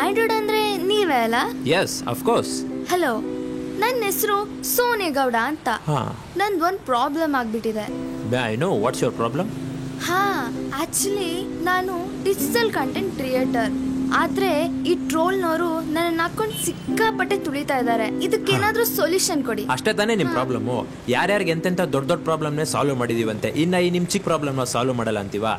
Android ಅಂದ್ರೆ ನೀವೇ ಅಲ್ಲ? S of course. ಹಲೋ, ನನ್ನ ಹೆಸರು ಸೋನೇಗೌಡ ಅಂತ. ನಂದು ಒಂದು ಪ್ರಾಬ್ಲಮ್ ಆಗ್ಬಿಟ್ಟಿದೆ. I know what's your problem. Actually ನಾನು ಡಿಜಿಟಲ್ ಕಂಟೆಂಟ್ ಕ್ರಿಯೇಟರ್. ಆದ್ರೆ ಈ ಟ್ರೋಲ್ನವರು ನನ್ನ ಹಾಕೊಂಡು ಸಿಕ್ಕಾಪಟ್ಟೆ ತುಳಿತಾ ಇದ್ದಾರೆ. ಇದಕ್ಕೇನಾದ್ರೂ ಸೊಲ್ಯೂಷನ್ ಕೊಡಿ. ಅಷ್ಟೇ ತಾನೇ ನಿಮ್ ಪ್ರಾಬ್ಲಮ್. ಯಾರ್ಯಾರಿಗೆ ಎಂತೆಂತ ದೊಡ್ಡ ದೊಡ್ಡ ಪ್ರಾಬ್ಲಮ್ನೇ ಸಾಲ್ವ್ ಮಾಡಿದೀವಂತೆ, ಇನ್ನ ಈ ನಿಮ್ ಚಿಕ್ಕ ಪ್ರಾಬ್ಲಮ್ ಸಾಲ್ವ್ ಮಾಡಲ್ಲ ಅಂತೀವಾ?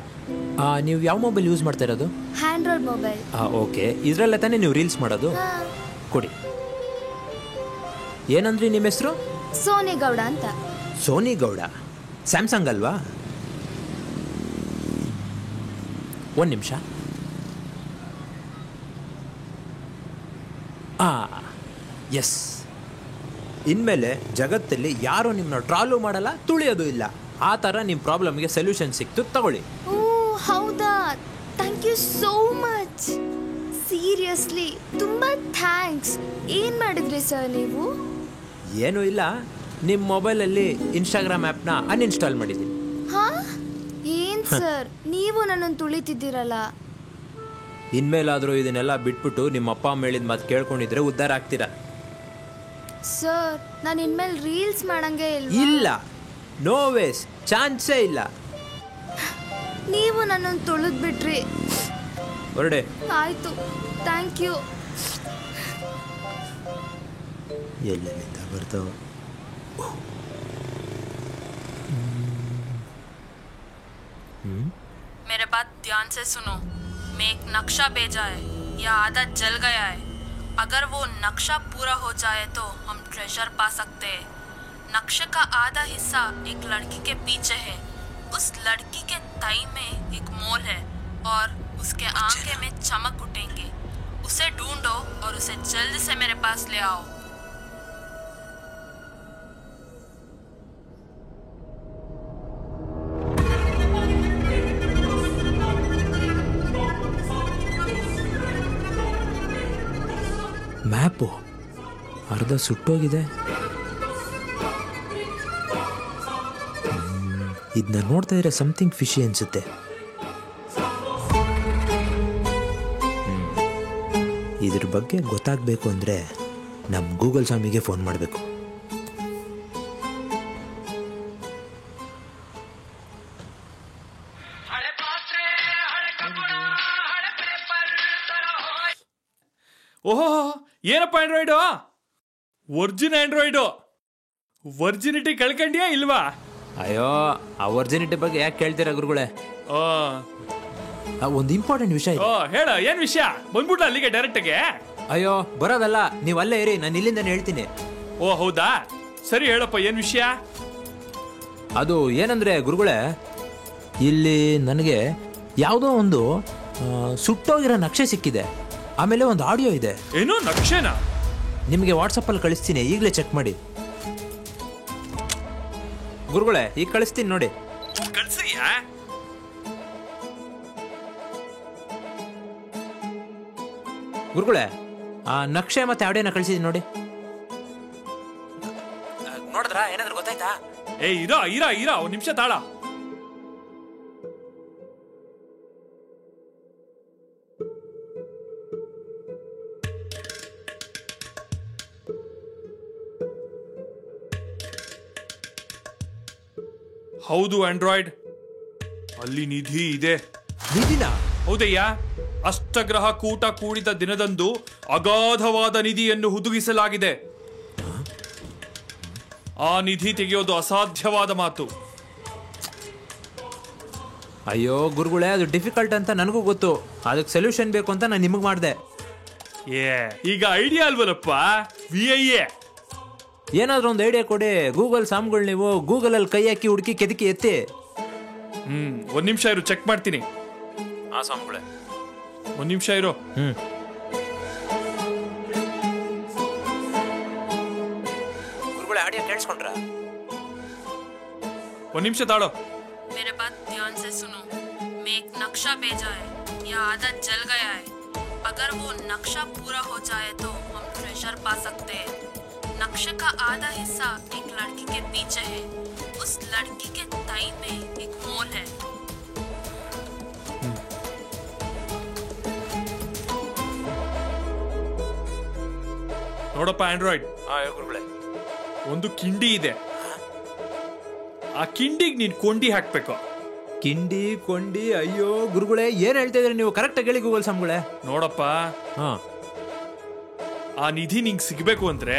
ನೀವು ಯಾವ ಮೊಬೈಲ್ ಯೂಸ್ ಮಾಡ್ತಾ ಇರೋದು? Android mobile. ಓಕೆ, ಇದ್ರಲ್ಲೇ ತಾನೇ ನೀವು ರೀಲ್ಸ್ ಮಾಡೋದು? ಕೊಡಿ. ಏನಂದ್ರಿ ನಿಮ್ಮ ಹೆಸರು? ಸೋನೇಗೌಡ ಅಂತ. ಸೋನಿಗೌಡ? ಸ್ಯಾಮ್ಸಂಗ್ ಅಲ್ವಾ? ಒಂದು ನಿಮಿಷ. ಎಸ್. ಇನ್ಮೇಲೆ ಜಗತ್ತಲ್ಲಿ ಯಾರು ನಿಮ್ಮನ್ನ ಟ್ರಾಲು ಮಾಡಲ್ಲ, ತುಳಿಯೋದು ಇಲ್ಲ. ಆ ಥರ ನಿಮ್ಮ ಪ್ರಾಬ್ಲಮ್ಗೆ ಸೊಲ್ಯೂಷನ್ ಸಿಕ್ತು, ತಗೊಳ್ಳಿ. ಓ ಹೌದಾ, thank you so much. Seriously ತುಂಬಾ ಥ್ಯಾಂಕ್ಸ್. ಏನ್ ಮಾಡಿದ್ರಿ ಸರ್ ನೀವು? ಏನೂ ಇಲ್ಲ, ನಿಮ್ಮ ಮೊಬೈಲಲ್ಲಿ ಇನ್ಸ್ಟಾಗ್ರಾಮ್ ಆ್ಯಪ್ನ ಅನ್ಇನ್ಸ್ಟಾಲ್ ಮಾಡಿದ್ದೀನಿ. ಏನ್ ಸರ್ ನೀವು ನನ್ನನ್ನು ತುಳಿತಿದ್ದೀರಲ್ಲ? ಇನ್ಮೇಲಾದರೂ ಇದನ್ನೆಲ್ಲ ಬಿಟ್ಬಿಟ್ಟು ನಿಮ್ಮ ಅಪ್ಪ ಅಮ್ಮ ಹೇಳಿದ ಮಾತು ಕೇಳ್ಕೊಂಡಿದ್ರೆ ಉದ್ಧಾರ ಆಗ್ತೀರಾ. ಸರ್ ನಾನು ಇನ್ಮೇಲೆ ರೀಲ್ಸ್ ಮಾಡಂಗೆ ಇಲ್ಲ. ನೋ ವೇಸ್, ಚಾನ್ಸೇ ಇಲ್ಲ. ನೀವು ನನ್ನನ್ನು ತುಳಿದ್ಬಿಟ್ರಿ. ಹೊರಡೆ. ಆಯ್ತು, ಥ್ಯಾಂಕ್ ಯು. ಎಲ್ಲೆಲ್ಲಿಂದ ಬರ್ತಾವ? मेरे बात ध्यान से सुनो. मैं एक नक्शा भेजा है, यह आधा जल गया है. अगर वो नक्शा पूरा हो जाए तो हम ट्रेजर पा सकते हैं. नक्शे का आधा हिस्सा एक लड़की के पीछे है. उस लड़की के ताई में एक मोल है और उसके आंखें में चमक उठेंगे. उसे ढूंढो और उसे जल्द से मेरे पास ले आओ. ಮ್ಯಾಪು ಅರ್ಧ ಸುಟ್ಟೋಗಿದೆ. ಇದನ್ನ ನೋಡ್ತಾ ಇದ್ರೆ ಸಮಥಿಂಗ್ ಫಿಶಿ ಅನ್ಸುತ್ತೆ. ಇದ್ರ ಬಗ್ಗೆ ಗೊತ್ತಾಗಬೇಕು ಅಂದರೆ ನಮ್ಮ ಗೂಗಲ್ ಸ್ವಾಮಿಗೆ ಫೋನ್ ಮಾಡಬೇಕು. ಓಹೋ, ಏನಪ್ಪ ಆಂಡ್ರಾಯ್ಡು? Virgin Android. ವರ್ಜಿನಿಟಿ ಕಳ್ಕೊಂಡ್ಯಾ ಇಲ್ವಾ? ಅಯ್ಯೋ, ಆ ವರ್ಜಿನಿಟಿ ಬಗ್ಗೆ ಯಾಕೆ ಕೇಳ್ತೀರಾ ಗುರುಗಳೇ? ಒಂದು ಇಂಪಾರ್ಟೆಂಟ್ ವಿಷಯ. ಹೇಳ, ಏನ್ ವಿಷಯ? ಬಂದ್ಬಿಟ್ಲ ಅಲ್ಲಿಗೆ ಡೈರೆಕ್ಟ್ಗೆ? ಅಯ್ಯೋ ಬರೋದಲ್ಲ, ನೀವು ಅಲ್ಲೇ ಇರಿ, ನಾನು ಇಲ್ಲಿಂದಾನೆ ಹೇಳ್ತೀನಿ. ಓ ಹೌದಾ, ಸರಿ ಹೇಳಪ್ಪ, ಏನ್ ವಿಷಯ? ಅದು ಏನಂದ್ರೆ ಗುರುಗಳೇ, ಇಲ್ಲಿ ನನಗೆ ಯಾವುದೋ ಒಂದು ಸುಟ್ಟೋಗಿರೋ ನಕ್ಷೆ ಸಿಕ್ಕಿದೆ. ಆಮೇಲೆ ಒಂದು ಆಡಿಯೋ ಇದೆ. ಏನು ನಕ್ಷೆನಾ? ನಿಮಗೆ ವಾಟ್ಸಪ್ಪಲ್ಲಿ ಕಳಿಸ್ತೀನಿ, ಈಗಲೇ ಚೆಕ್ ಮಾಡಿ. ಗುರುಗಳೇ ಈಗ ಕಳಿಸ್ತೀನಿ ನೋಡಿ. ಕಳ್ಸಿಯಾ? ಗುರುಗಳೇ ಆ ನಕ್ಷೆ ಮತ್ತೆ ಆಡಿಯೋನ ಕಳಿಸಿದ್ದೀನಿ ನೋಡಿ. ನೋಡಿದ್ರಾ? ಏನಾದ್ರು ಗೊತ್ತಾಯ್ತಾ? ಇರಾ ಒಂದು ನಿಮಿಷ ತಾಳ. ಹೌದು ಆಂಡ್ರಾಯ್ಡ್, ಅಲ್ಲಿ ನಿಧಿ ಇದೆ. ನಿಧಿನ? ಹೌದಯ್ಯ. ಅಷ್ಟಗ್ರಹ ಕೂಟ ಕೂಡಿದ ದಿನದಂದು ಅಗಾಧವಾದ ನಿಧಿಯನ್ನು ಹುದುಗಿಸಲಾಗಿದೆ. ಆ ನಿಧಿ ತೆಗೆಯೋದು ಅಸಾಧ್ಯವಾದ ಮಾತು. ಅಯ್ಯೋ ಗುರುಗಳೇ, ಅದು ಡಿಫಿಕಲ್ಟ್ ಅಂತ ನನಗೂ ಗೊತ್ತು. ಅದಕ್ಕೆ ಸೊಲ್ಯೂಷನ್ ಬೇಕು ಅಂತ ನಾನು ನಿಮಗೆ ಮಾಡಿದೆ. ಈಗ ಐಡಿಯಾ ಅಲ್ವಲ್ಲಪ್ಪ, VIA. ಏನಾದ್ರೂ ಒಂದು ಐಡಿಯಾ ಕೊಡಿ ಗೂಗಲ್ ಸಾಮ್ಗಳು. ನೀವು ಗೂಗಲಲ್ಲಿ ಕೈ ಹಾಕಿ ಹುಡುಕಿ ಕೆದಕಿ ಎತ್ತಿ. ಒಂದ್ ನಿಮಿಷ ಇರು, ಚೆಕ್ ಮಾಡ್ತೀನಿ. ಸಾಮ್ಗಳೇ ಒಂದ್ ನಿಮಿಷ ಇರು. ಗುರುಗಳೇ ಆಡಿಯೋ ಕೇಳಿಸ್ಕೊಂಡ್ರಾ? ಒಂದ್ ನಿಮಿಷ ತಾಳೋ. मेरे बात ध्यान से सुनो. मैं एक नक्शा भेजा है, यह आधा जल गया है. अगर वो नक्शा पूरा हो जाए तो हम ट्रेजर पा सकते हैं. नक्शे का आधा हिस्सा एक लड़की के पीछे है. उस लड़की के ताई में एक मोल है. ನೋಡಪ್ಪ ಆಂಡ್ರಾಯ್ಡ್, ಗುರುಗಳೇ. ಒಂದು ಕಿಂಡಿ ಇದೆ. ಆ ಕಿಂಡಿಗೆ ನೀನ್ ಕೊಂಡಿ ಹಾಕ್ಬೇಕು. ಕಿಂಡಿ ಕೊಂಡಿ, ಅಯ್ಯೋ ಗುರುಗಳೇ ಏನ್ ಹೇಳ್ತಾ ಇದ್ರಿ ನೀವು? ಕರೆಕ್ಟ್ ಹೇಳಿ ಗೂಗಲ್ ಸ್ವಾಮಿಗಳೇ. ನೋಡಪ್ಪ, ಆ ನಿಧಿ ನಿಂಗ್ ಸಿಗ್ಬೇಕು ಅಂದ್ರೆ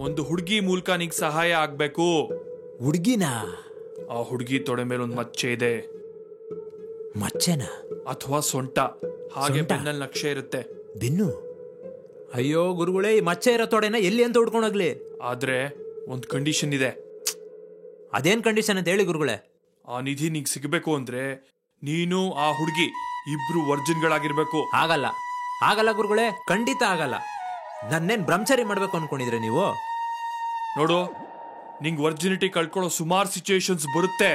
ಒಂದು ಹುಡುಗಿ ಮೂಲಕ ನಿಂಗ್ ಸಹಾಯ ಆಗ್ಬೇಕು. ಹುಡ್ಗಿನಾ? ಆ ಹುಡುಗಿ ತೊಡೆ ಮೇಲೆ ಒಂದು ಮಚ್ಚೆ ಇದೆ. ಮಚ್ಚೆನಾ? ಅಥವಾ ಸೊಂಟ, ಹಾಗೆ ಸೊಂಟ? ಬೆನ್ನಲ್ಲಿ ನಕ್ಷೆ ಇರುತ್ತೆ. ಬೆನ್ನು? ಅಯ್ಯೋ ಗುರುಗಳೇ, ಈ ಮಚ್ಚೆ ಇರೋ ತೊಡೆನ ಎಲ್ಲಿ ಅಂತ ಹುಡ್ಕೊಂಡೋಗ್ಲಿ? ಆದ್ರೆ ಒಂದು ಕಂಡೀಷನ್ ಇದೆ. ಅದೇನ್ ಕಂಡೀಷನ್ ಅಂತ ಹೇಳಿ ಗುರುಗಳೇ. ಆ ನಿಧಿ ನಿಂಗ್ ಸಿಗ್ಬೇಕು ಅಂದ್ರೆ ನೀನು ಆ ಹುಡುಗಿ ಇಬ್ರು ವರ್ಜಿನ್ಗಳಾಗಿರ್ಬೇಕು. ಆಗಲ್ಲ, ಆಗಲ್ಲ ಗುರುಗಳೇ, ಖಂಡಿತ ಆಗಲ್ಲ. ನನ್ನೇನ್ ಬ್ರಹ್ಮಚಾರಿ ಮಾಡ್ಬೇಕು ಅನ್ಕೊಂಡಿದ್ರೆ ನೀವು? ನೋಡು, ನಿಂಗ್ ವರ್ಜಿನಿಟಿ ಕಳ್ಕೊಳ್ಳೋ ಸುಮಾರು ಸಿಚುಯೇಷನ್ಸ್ ಬರುತ್ತೆ.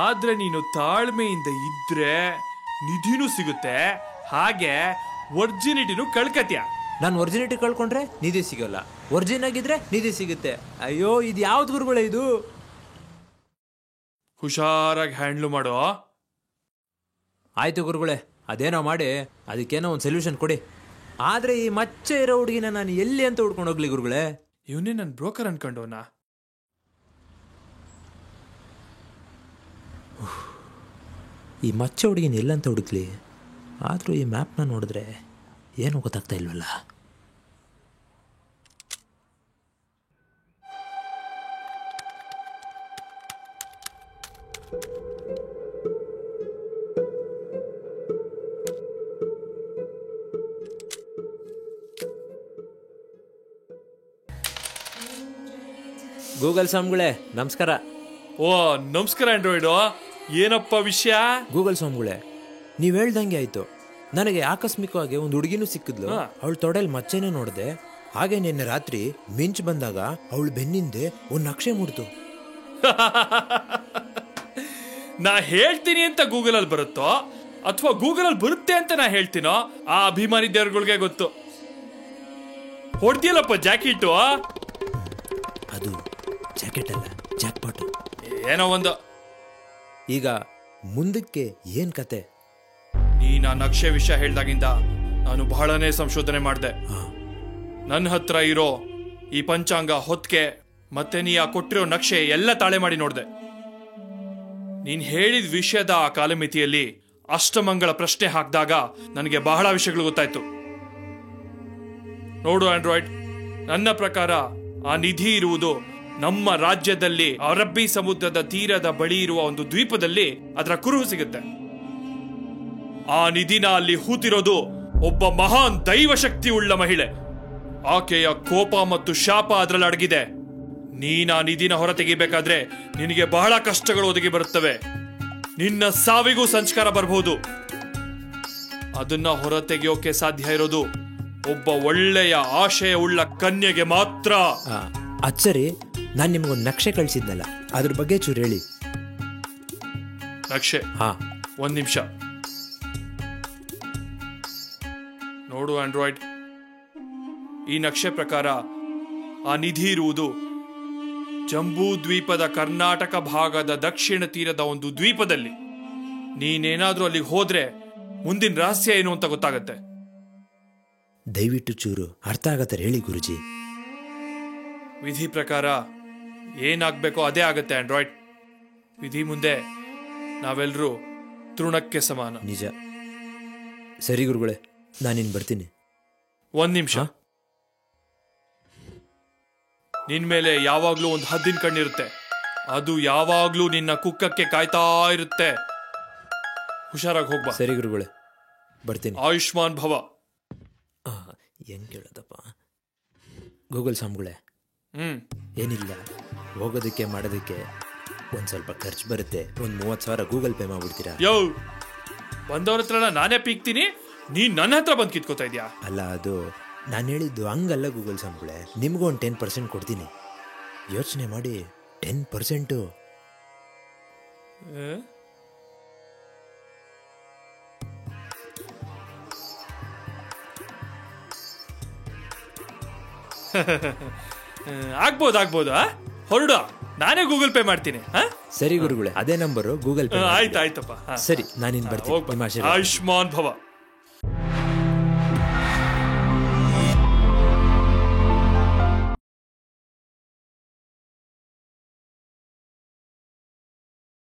ಆದ್ರೆ ನೀನು ತಾಳ್ಮೆಯಿಂದ ಇದ್ರೆ ನಿಧಿನೂ ಸಿಗುತ್ತೆ, ಹಾಗೆ ವರ್ಜಿನಿಟಿನೂ ಕಳ್ಕತ್ಯ. ನಾನು ಒರಿಜಿನಿಟಿ ಕಳ್ಕೊಂಡ್ರೆ ನಿಧಿ ಸಿಗಲ್ಲ, ಒರಿಜಿನ್ ಆಗಿದ್ರೆ ನಿಧಿ ಸಿಗುತ್ತೆ. ಅಯ್ಯೋ, ಇದು ಯಾವ್ದು ಗುರುಗಳೇ ಇದು? ಹುಷಾರಾಗಿ ಹ್ಯಾಂಡ್ಲ್ ಮಾಡೋ. ಆಯ್ತು ಗುರುಗಳೇ, ಅದೇನೋ ಮಾಡಿ ಅದಕ್ಕೇನೋ ಒಂದು ಸೊಲ್ಯೂಷನ್ ಕೊಡಿ. ಆದ್ರೆ ಈ ಮಚ್ಚೆ ಇರೋ ಹುಡುಗಿನ ನಾನು ಎಲ್ಲಿ ಅಂತ ಹುಡ್ಕೊಂಡು ಹೋಗ್ಲಿ ಗುರುಗಳೇ? ಇವನೇ ನನ್ನ ಬ್ರೋಕರ್ ಅನ್ಕೊಂಡವನ. ಈ ಮಚ್ಚೆ ಹುಡುಗಿನ ಎಲ್ಲಂತ ಹುಡುಕ್ಲಿ? ಆದರೂ ಈ ಮ್ಯಾಪ್ನ ನೋಡಿದ್ರೆ ಏನು ಗೊತ್ತಾಗ್ತಾ ಇಲ್ವಲ್ಲ. ಗೂಗಲ್ ಸ್ವಾಮಿಗಳೇ ನಮಸ್ಕಾರ. ಓ ನಮಸ್ಕಾರ ಆಂಡ್ರಾಯ್ಡು, ಏನಪ್ಪ ವಿಷಯ? ಗೂಗಲ್ ಸ್ವಾಮಿಗಳೇ, ನೀವು ಹೇಳ್ದಂಗೆ ಆಯ್ತು. ನನಗೆ ಆಕಸ್ಮಿಕವಾಗಿ ಒಂದು ಹುಡುಗಿನೂ ಸಿಕ್ಕಿದ್ಲು. ಅವಳ ತೊಡೆಯಲ್ಲಿ ಮಚ್ಚೆನೇ ನೋಡಿದೆ. ಹಾಗೆ ನಿನ್ನೆ ರಾತ್ರಿ ಮಿಂಚ್ ಬಂದಾಗ ಅವಳು ಬೆನ್ನಿಂದೆ ಒಂದು ನಕ್ಷೆ ಮೂಡ್ತು. ನಾ ಹೇಳ್ತೀನಿ ಅಂತ ಗೂಗಲ್ ಅಲ್ಲಿ ಬರುತ್ತೋ ಅಥವಾ ಗೂಗಲ್ ಅಲ್ಲಿ ಬರುತ್ತೆ ಅಂತ ನಾ ಹೇಳ್ತೀನೋ ಆ ಅಭಿಮಾನಿ ದೇವ್ರಗಳಿಗೆ ಗೊತ್ತು. ಹೊಡ್ದಿಯಲ್ಲಪ್ಪ ಜಾಕೆಟ್. ಅದು ಜಾಕೆಟ್ ಅಲ್ಲ, ಜಾಕ್ಪಾಟು. ಏನೋ ಒಂದು. ಈಗ ಮುಂದಕ್ಕೆ ಏನ್ ಕತೆ? ನೀನ್ ಆ ನಕ್ಷೆ ವಿಷಯ ಹೇಳ್ದಾಗಿಂದ ನಾನು ಬಹಳನೇ ಸಂಶೋಧನೆ ಮಾಡಿದೆ. ನನ್ನ ಹತ್ರ ಇರೋ ಈ ಪಂಚಾಂಗ, ಹೊತ್ಕೆ ಮತ್ತೆ ನೀ ಆ ಕೊಟ್ಟಿರೋ ನಕ್ಷೆ ಎಲ್ಲ ತಾಳೆ ಮಾಡಿ ನೋಡ್ದೆ. ನೀನ್ ಹೇಳಿದ ವಿಷಯದ ಆ ಕಾಲಮಿತಿಯಲ್ಲಿ ಅಷ್ಟಮಂಗಳ ಪ್ರಶ್ನೆ ಹಾಕಿದಾಗ ನನಗೆ ಬಹಳ ವಿಷಯಗಳು ಗೊತ್ತಾಯ್ತು. ನೋಡು ಆಂಡ್ರಾಯ್ಡ್, ನನ್ನ ಪ್ರಕಾರ ಆ ನಿಧಿ ಇರುವುದು ನಮ್ಮ ರಾಜ್ಯದಲ್ಲಿ ಅರಬ್ಬಿ ಸಮುದ್ರದ ತೀರದ ಬಳಿ ಇರುವ ಒಂದು ದ್ವೀಪದಲ್ಲಿ ಅದರ ಕುರುಹು ಸಿಗುತ್ತೆ. ಆ ನಿಧಿನ ಅಲ್ಲಿ ಹೂತಿರೋದು ಒಬ್ಬ ಮಹಾನ್ ದೈವಶಕ್ತಿ ಉಳ್ಳ ಮಹಿಳೆ. ಆಕೆಯ ಕೋಪ ಮತ್ತು ಶಾಪ ಅದರಲ್ಲಿ ಅಡಗಿದೆ. ನೀನ್ ಆ ನಿಧಿನ ಹೊರ ತೆಗಿಬೇಕಾದ್ರೆ ನಿನಗೆ ಬಹಳ ಕಷ್ಟಗಳು ಒದಗಿ ಬರುತ್ತವೆ. ನಿನ್ನ ಸಾವಿಗೂ ಸಂಸ್ಕಾರ ಬರಬಹುದು. ಅದನ್ನ ಹೊರ ತೆಗೆಯೋಕೆ ಸಾಧ್ಯ ಇರೋದು ಒಬ್ಬ ಒಳ್ಳೆಯ ಆಶಯ ಉಳ್ಳ ಕನ್ಯೆಗೆ ಮಾತ್ರ. ಅಚ್ಚರಿ, ನಾನು ನಿಮ್ಗೊಂದು ನಕ್ಷೆ ಕಳಿಸಿದ್ನಲ್ಲ, ಅದ್ರ ಬಗ್ಗೆ ಚೂರು ಹೇಳಿ. ನಕ್ಷೆ? ಒಂದ್ ನಿಮಿಷ ನೋಡು ಆಂಡ್ರಾಯ್ಡ್, ಈ ನಕ್ಷೆ ಪ್ರಕಾರ ಆ ನಿಧಿ ಇರುವುದು ಜಂಬೂ ದ್ವೀಪದ ಕರ್ನಾಟಕ ಭಾಗದ ದಕ್ಷಿಣ ತೀರದ ಒಂದು ದ್ವೀಪದಲ್ಲಿ. ನೀನೇನಾದ್ರೂ ಅಲ್ಲಿಗೆ ಹೋದ್ರೆ ಮುಂದಿನ ರಹಸ್ಯ ಏನು ಅಂತ ಗೊತ್ತಾಗತ್ತೆ. ದಯವಿಟ್ಟು ಚೂರು ಅರ್ಥ ಆಗತ್ತೆ ಹೇಳಿ ಗುರುಜಿ. ವಿಧಿ ಪ್ರಕಾರ ಏನಾಗ್ಬೇಕೋ ಅದೇ ಆಗತ್ತೆ ಆಂಡ್ರಾಯ್ಡ್. ವಿಧಿ ಮುಂದೆ ನಾವೆಲ್ಲರೂ ತೃಣಕ್ಕೆ ಸಮಾನ. ನಿಜ. ಸರಿ ಗುರುಗಳೇ, ನಾನಿನ್ ಬರ್ತೀನಿ. ಒಂದ್ ನಿಮಿಷ. ನಿನ್ ಮೇಲೆ ಯಾವಾಗ್ಲೂ ಒಂದು ಹದ್ದಿನ ಕಣ್ಣಿರುತ್ತೆ. ಅದು ಯಾವಾಗ್ಲೂ ನಿನ್ನ ಕುಕ್ಕಕ್ಕೆ ಕಾಯ್ತಾ ಇರುತ್ತೆ. ಹುಷಾರಾಗಿ ಹೋಗ್ಬಾ. ಸರಿ ಗುರುಗಳೇ, ಬರ್ತೀನಿ. ಆಯುಷ್ಮಾನ್ ಭವ. ಹೆಂಗ್ ಹೇಳೋದಪ್ಪ ಗೂಗಲ್ ಸ್ವಾಮಿಗಳೇ? ಏನಿಲ್ಲ, ಹೋಗೋದಕ್ಕೆ ಮಾಡೋದಕ್ಕೆ ಒಂದ್ ಸ್ವಲ್ಪ ಖರ್ಚು ಬರುತ್ತೆ. ಒಂದ್ 30,000 ಗೂಗಲ್ ಪೇ ಮಾಡ್ಬಿಡ್ತೀರಾ? ಯೋ, ಬಂದವ್ರ ಹತ್ರ ನಾನೇ ಪೀಕ್ತೀನಿ, ನೀನ್ ನನ್ನ ಹತ್ರ ಬಂದ್ ಕಿತ್ಕೋತಾ ಇದ್ಯಾ? ಅಲ್ಲ, ಅದು ನಾನು ಹೇಳಿದ್ದು ಹಂಗಲ್ಲ ಗೂಗಲ್ ಸ್ವಾಮಿಗಳೇ. ನಿಮ್ಗೂ ಒಂದು 10% ಕೊಡ್ತೀನಿ. ಯೋಚನೆ ಮಾಡಿ, 10%. ಆಗ್ಬೋದು. ಹೊರಡು, ನಾನೇ ಗೂಗಲ್ ಪೇ ಮಾಡ್ತೀನಿ. ಸರಿ ಗುರುಗಳೇ, ಅದೇ ನಂಬರು ಗೂಗಲ್ ಪೇ. ಆಯ್ತಾಯ್ತಪ್ಪ. ಸರಿ, ನಾನಿನ್ ಬರ್ತೀನಿ. ಆಯುಷ್ಮಾನ್ ಭವ.